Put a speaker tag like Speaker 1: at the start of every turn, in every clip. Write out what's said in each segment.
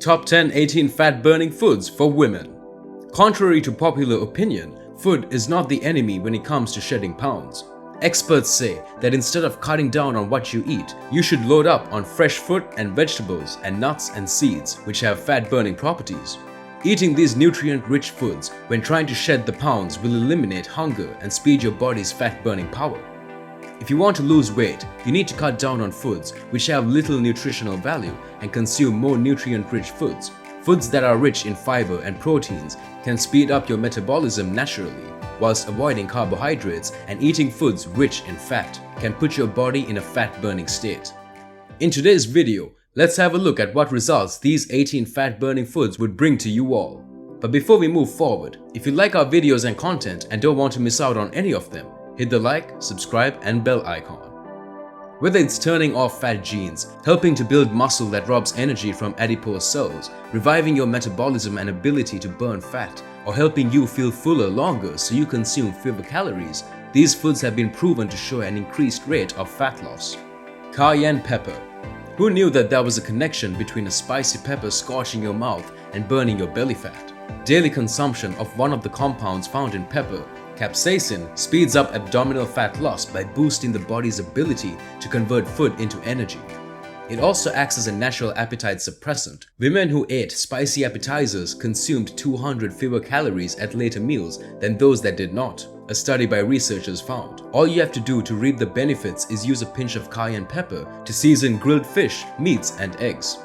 Speaker 1: Top 10 18 fat-burning foods for women. Contrary to popular opinion, food is not the enemy when it comes to shedding pounds. Experts say that instead of cutting down on what you eat, you should load up on fresh fruit and vegetables and nuts and seeds, which have fat-burning properties. Eating these nutrient-rich foods when trying to shed the pounds will eliminate hunger and speed your body's fat-burning power. If you want to lose weight, you need to cut down on foods which have little nutritional value and consume more nutrient-rich foods. Foods that are rich in fiber and proteins can speed up your metabolism naturally, whilst avoiding carbohydrates and eating foods rich in fat can put your body in a fat-burning state. In today's video, let's have a look at what results these 18 fat-burning foods would bring to you all. But before we move forward, if you like our videos and content and don't want to miss out on any of them, hit the like, subscribe and bell icon. Whether it's turning off fat genes, helping to build muscle that robs energy from adipose cells, reviving your metabolism and ability to burn fat, or helping you feel fuller longer so you consume fewer calories, these foods have been proven to show an increased rate of fat loss. Cayenne pepper. Who knew that there was a connection between a spicy pepper scorching your mouth and burning your belly fat? Daily consumption of one of the compounds found in pepper, capsaicin, speeds up abdominal fat loss by boosting the body's ability to convert food into energy. It also acts as a natural appetite suppressant. Women who ate spicy appetizers consumed 200 fewer calories at later meals than those that did not, a study by researchers found. All you have to do to reap the benefits is use a pinch of cayenne pepper to season grilled fish, meats and eggs.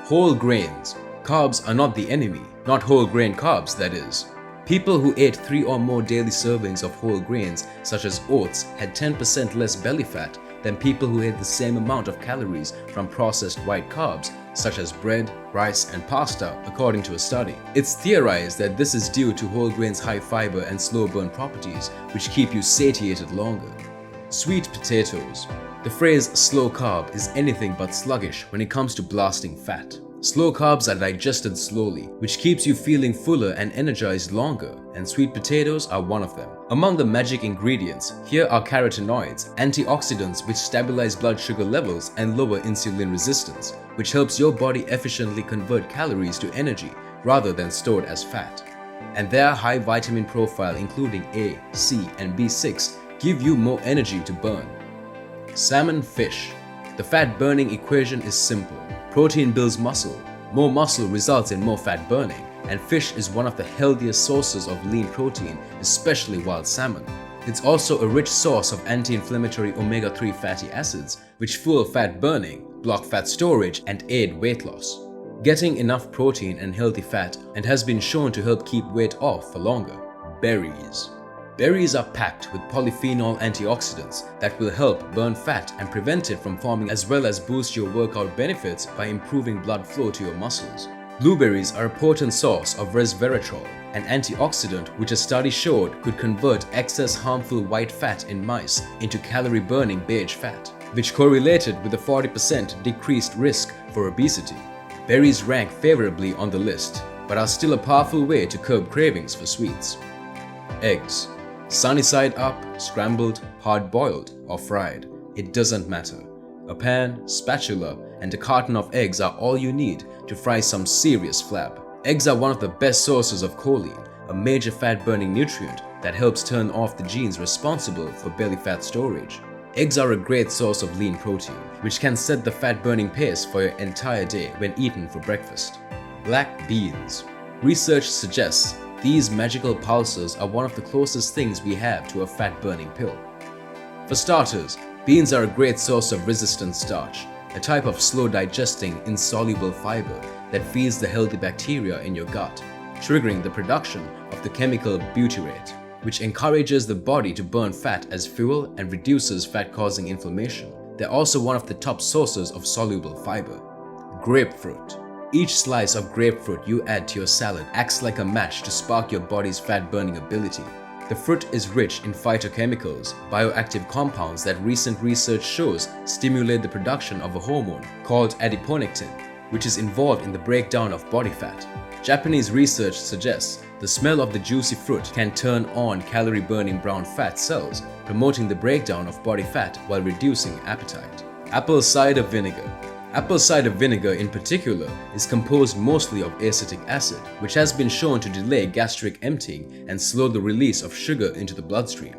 Speaker 1: Whole grains. Carbs are not the enemy, not whole grain carbs that is. People who ate 3 or more daily servings of whole grains, such as oats, had 10% less belly fat than people who ate the same amount of calories from processed white carbs, such as bread, rice, and pasta, according to a study. It's theorized that this is due to whole grains' high fiber and slow burn properties, which keep you satiated longer. Sweet potatoes. The phrase slow carb is anything but sluggish when it comes to blasting fat. Slow carbs are digested slowly, which keeps you feeling fuller and energized longer, and sweet potatoes are one of them. Among the magic ingredients, here are carotenoids, antioxidants which stabilize blood sugar levels and lower insulin resistance, which helps your body efficiently convert calories to energy rather than stored as fat. And their high vitamin profile including A, C, and B6 give you more energy to burn. Salmon fish. The fat-burning equation is simple. Protein builds muscle. More muscle results in more fat burning, and fish is one of the healthiest sources of lean protein, especially wild salmon. It's also a rich source of anti-inflammatory omega-3 fatty acids, which fuel fat burning, block fat storage, and aid weight loss. Getting enough protein and healthy fat and has been shown to help keep weight off for longer. Berries. Berries are packed with polyphenol antioxidants that will help burn fat and prevent it from forming, as well as boost your workout benefits by improving blood flow to your muscles. Blueberries are a potent source of resveratrol, an antioxidant which a study showed could convert excess harmful white fat in mice into calorie-burning beige fat, which correlated with a 40% decreased risk for obesity. Berries rank favorably on the list, but are still a powerful way to curb cravings for sweets. Eggs. Sunny side up, scrambled, hard-boiled, or fried, it doesn't matter. A pan, spatula, and a carton of eggs are all you need to fry some serious flab. Eggs are one of the best sources of choline, a major fat-burning nutrient that helps turn off the genes responsible for belly fat storage. Eggs are a great source of lean protein, which can set the fat-burning pace for your entire day when eaten for breakfast. Black beans. Research suggests these magical pulses are one of the closest things we have to a fat-burning pill. For starters, beans are a great source of resistant starch, a type of slow-digesting, insoluble fiber that feeds the healthy bacteria in your gut, triggering the production of the chemical butyrate, which encourages the body to burn fat as fuel and reduces fat-causing inflammation. They're also one of the top sources of soluble fiber. Grapefruit. Each slice of grapefruit you add to your salad acts like a match to spark your body's fat-burning ability. The fruit is rich in phytochemicals, bioactive compounds that recent research shows stimulate the production of a hormone called adiponectin, which is involved in the breakdown of body fat. Japanese research suggests the smell of the juicy fruit can turn on calorie-burning brown fat cells, promoting the breakdown of body fat while reducing appetite. Apple cider vinegar. Apple cider vinegar in particular is composed mostly of acetic acid, which has been shown to delay gastric emptying and slow the release of sugar into the bloodstream.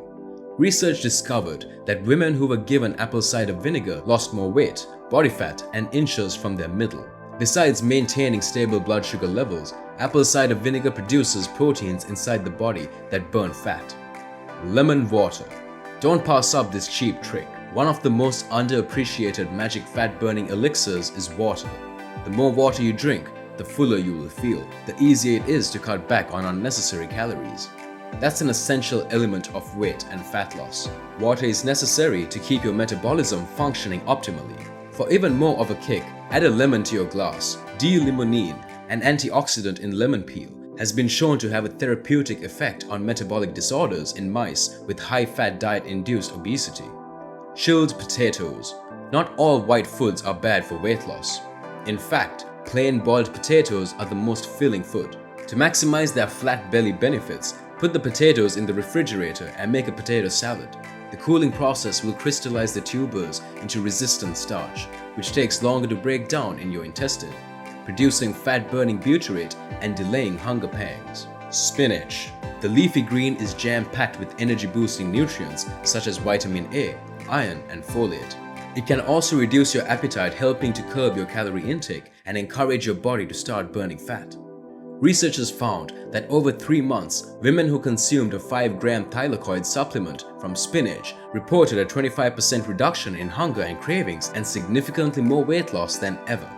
Speaker 1: Research discovered that women who were given apple cider vinegar lost more weight, body fat, and inches from their middle. Besides maintaining stable blood sugar levels, apple cider vinegar produces proteins inside the body that burn fat. Lemon water. Don't pass up this cheap trick. One of the most underappreciated magic fat-burning elixirs is water. The more water you drink, the fuller you will feel. The easier it is to cut back on unnecessary calories. That's an essential element of weight and fat loss. Water is necessary to keep your metabolism functioning optimally. For even more of a kick, add a lemon to your glass. D-LIMONENE, an antioxidant in lemon peel, has been shown to have a therapeutic effect on metabolic disorders in mice with high-fat diet-induced obesity. Chilled potatoes. Not all white foods are bad for weight loss. In fact, plain boiled potatoes are the most filling food. To maximize their flat belly benefits, put the potatoes in the refrigerator and make a potato salad. The cooling process will crystallize the tubers into resistant starch, which takes longer to break down in your intestine, producing fat-burning butyrate and delaying hunger pangs. Spinach. The leafy green is jam-packed with energy-boosting nutrients such as vitamin A, iron, and folate. It can also reduce your appetite, helping to curb your calorie intake and encourage your body to start burning fat. Researchers found that over 3 months, women who consumed a 5-gram thylakoid supplement from spinach reported a 25% reduction in hunger and cravings and significantly more weight loss than ever.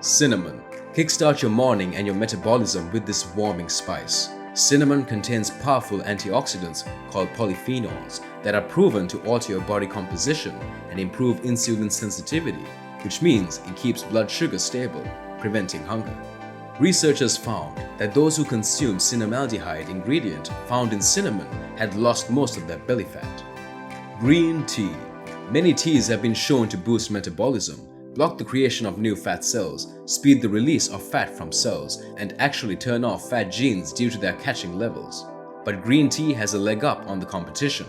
Speaker 1: Cinnamon. Kickstart your morning and your metabolism with this warming spice. Cinnamon contains powerful antioxidants called polyphenols that are proven to alter your body composition and improve insulin sensitivity, which means it keeps blood sugar stable, preventing hunger. Researchers found that those who consumed cinnamaldehyde ingredient found in cinnamon had lost most of their belly fat. Green tea. Many teas have been shown to boost metabolism, block the creation of new fat cells, speed the release of fat from cells, and actually turn off fat genes due to their catching levels. But green tea has a leg up on the competition.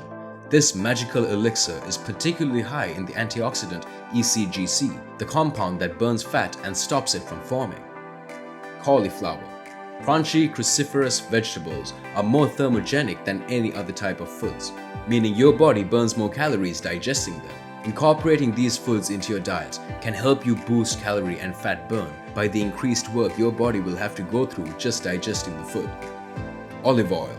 Speaker 1: This magical elixir is particularly high in the antioxidant ECGC, the compound that burns fat and stops it from forming. Cauliflower. Crunchy, cruciferous vegetables are more thermogenic than any other type of foods, meaning your body burns more calories digesting them. Incorporating these foods into your diet can help you boost calorie and fat burn by the increased work your body will have to go through just digesting the food. Olive oil.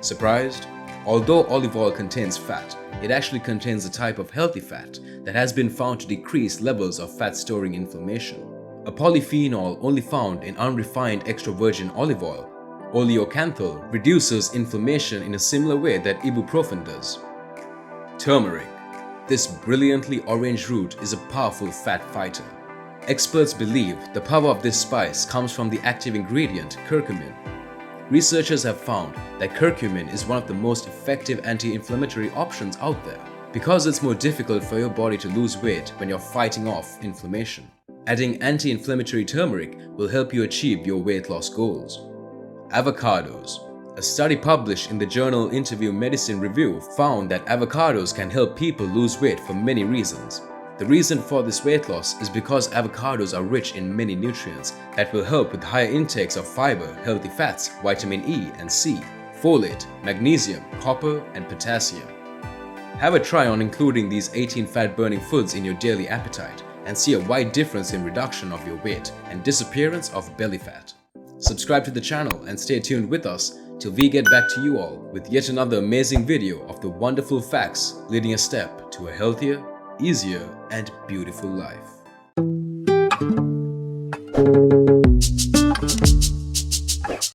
Speaker 1: Surprised? Although olive oil contains fat, it actually contains a type of healthy fat that has been found to decrease levels of fat-storing inflammation. A polyphenol only found in unrefined extra virgin olive oil, oleocanthal, reduces inflammation in a similar way that ibuprofen does. Turmeric. This brilliantly orange root is a powerful fat fighter. Experts believe the power of this spice comes from the active ingredient curcumin. Researchers have found that curcumin is one of the most effective anti-inflammatory options out there because it's more difficult for your body to lose weight when you're fighting off inflammation. Adding anti-inflammatory turmeric will help you achieve your weight loss goals. Avocados. A study published in the journal Interview Medicine Review found that avocados can help people lose weight for many reasons. The reason for this weight loss is because avocados are rich in many nutrients that will help with higher intakes of fiber, healthy fats, vitamin E and C, folate, magnesium, copper, and potassium. Have a try on including these 18 fat-burning foods in your daily appetite and see a wide difference in reduction of your weight and disappearance of belly fat. Subscribe to the channel and stay tuned with us till we get back to you all with yet another amazing video of the wonderful facts leading a step to a healthier, easier, and beautiful life.